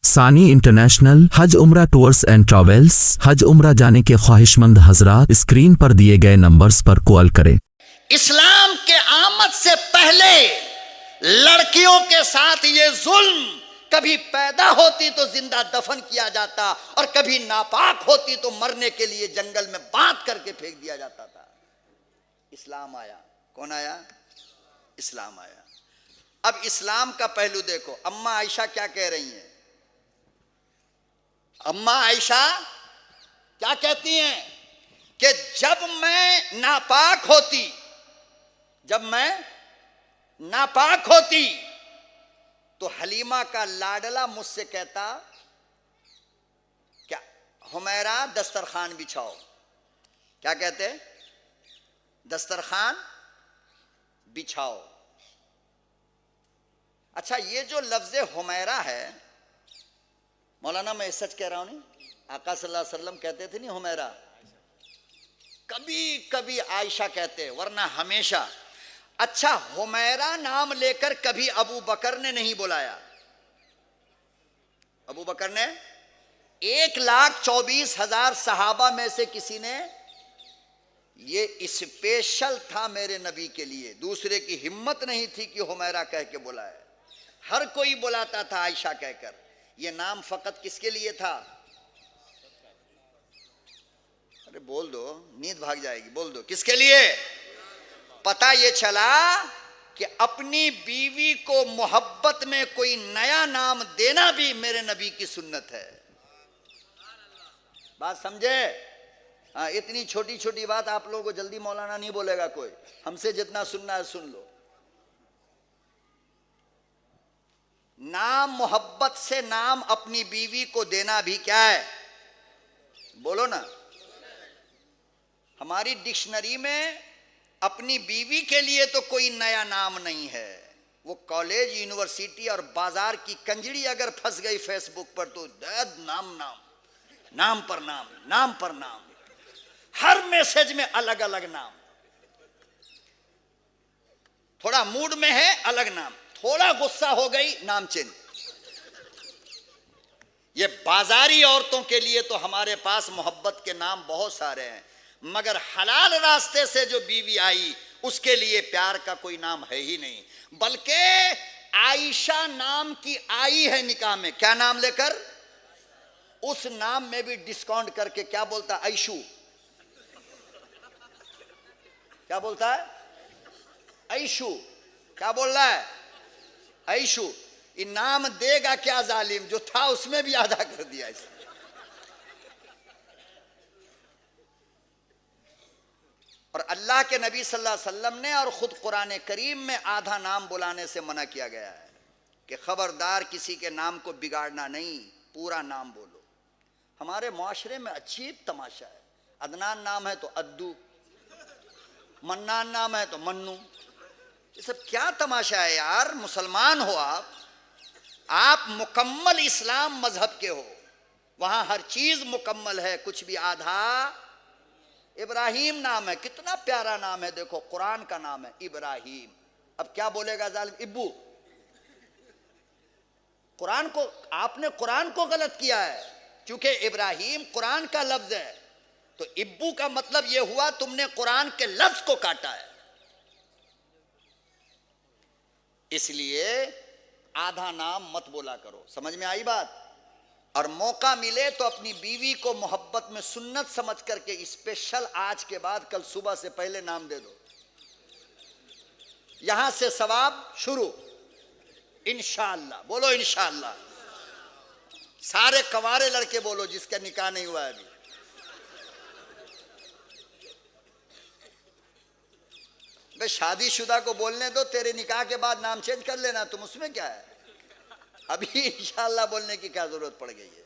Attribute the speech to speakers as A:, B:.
A: सानी इंटरनेशनल हज उम्रा टूर्स एंड ट्रैवल्स। हज उम्रा जाने के ख्वाहिशमंद हजरात स्क्रीन पर दिए गए नंबर्स पर कॉल करें।
B: इस्लाम के आमद से पहले लड़कियों के साथ ये जुल्म, कभी पैदा होती तो जिंदा दफन किया जाता और कभी नापाक होती तो मरने के लिए जंगल में बांध करके फेंक दिया जाता था। इस्लाम आया। कौन आया? इस्लाम आया। अब इस्लाम का पहलू देखो। अम्मा आयशा क्या कह रही हैं? अम्मा आयशा क्या कहती हैं कि जब मैं नापाक होती तो हलीमा का लाडला मुझसे कहता क्या, हुमैरा दस्तरखान बिछाओ। क्या कहते? दस्तरखान बिछाओ। अच्छा, ये जो लफ्ज हुमैरा है, मौलाना मैं सच कह रहा हूं, नहीं आका सल्लल्लाहु अलैहि वसल्लम कहते थे नहीं हुमैरा, कभी कभी आयशा कहते, वरना हमेशा। अच्छा, हुमैरा नाम लेकर कभी अबू बकर ने नहीं बुलाया। अबू बकर ने 1,24,000 सहाबा में से किसी ने, ये स्पेशल था मेरे नबी के लिए, दूसरे की हिम्मत नहीं थी कि हुमैरा कह के बुलाए। हर कोई बुलाता था आयशा कहकर। ये नाम फकत किसके लिए था? अरे बोल दो, नींद भाग जाएगी, बोल दो किसके लिए? पता ये चला कि अपनी बीवी को मोहब्बत में कोई नया नाम देना भी मेरे नबी की सुन्नत है। बात समझे? हाँ, इतनी छोटी छोटी बात आप लोगों को जल्दी मौलाना नहीं बोलेगा कोई। हमसे जितना सुनना है सुन लो। नाम, मोहब्बत से नाम अपनी बीवी को देना भी क्या है? बोलो ना। हमारी डिक्शनरी में अपनी बीवी के लिए तो कोई नया नाम नहीं है। वो कॉलेज, यूनिवर्सिटी और बाजार की कंजड़ी अगर फंस गई फेसबुक पर तो नाम नाम, नाम पर नाम, नाम पर नाम, हर मैसेज में अलग अलग नाम। थोड़ा मूड में है अलग नाम, थोड़ा गुस्सा हो गई नाम चेंज। ये बाजारी औरतों के लिए तो हमारे पास मोहब्बत के नाम बहुत सारे हैं, मगर हलाल रास्ते से जो बीवी आई उसके लिए प्यार का कोई नाम है ही नहीं। बल्कि आयशा नाम की आई है निकाह में, क्या नाम लेकर? उस नाम में भी डिस्काउंट करके क्या बोलता? ऐशू। क्या बोलता है? ऐशू। क्या बोल रहा है? ऐशू। इनाम देगा क्या जालिम, जो था उसमें भी आधा कर दिया इसने। और अल्लाह के नबी सल्लल्लाहु अलैहि वसल्लम ने और खुद कुरान करीम में आधा नाम बुलाने से मना किया गया है कि खबरदार किसी के नाम को बिगाड़ना नहीं, पूरा नाम बोलो। हमारे मुआशरे में अजीब तमाशा है। अदनान नाम है तो अद्दू, मन्नान नाम है तो मन्नू। ये सब क्या तमाशा है यार? मुसलमान हो आप मुकम्मल इस्लाम मजहब के हो, वहां हर चीज मुकम्मल है, कुछ भी आधा। इब्राहिम नाम है, कितना प्यारा नाम है, देखो कुरान का नाम है इब्राहिम। अब क्या बोलेगा जालिम? इब्बू। कुरान को, आपने कुरान को गलत किया है, क्योंकि इब्राहिम कुरान का लफ्ज है, तो इब्बू का मतलब यह हुआ तुमने कुरान के लफ्ज को काटा है। इसलिए आधा नाम मत बोला करो। समझ में आई बात? और मौका मिले तो अपनी बीवी को मोहब्बत में सुन्नत समझ करके स्पेशल आज के बाद कल सुबह से पहले नाम दे दो। यहां से सवाब शुरू इंशाअल्लाह। बोलो इंशाअल्लाह। सारे कंवारे लड़के बोलो जिसका निकाह नहीं हुआ है अभी। भाई शादीशुदा को बोलने दो, तेरे निकाह के बाद नाम चेंज कर लेना तुम, उसमें क्या है? अभी इंशाअल्लाह बोलने की क्या जरूरत पड़ गई है?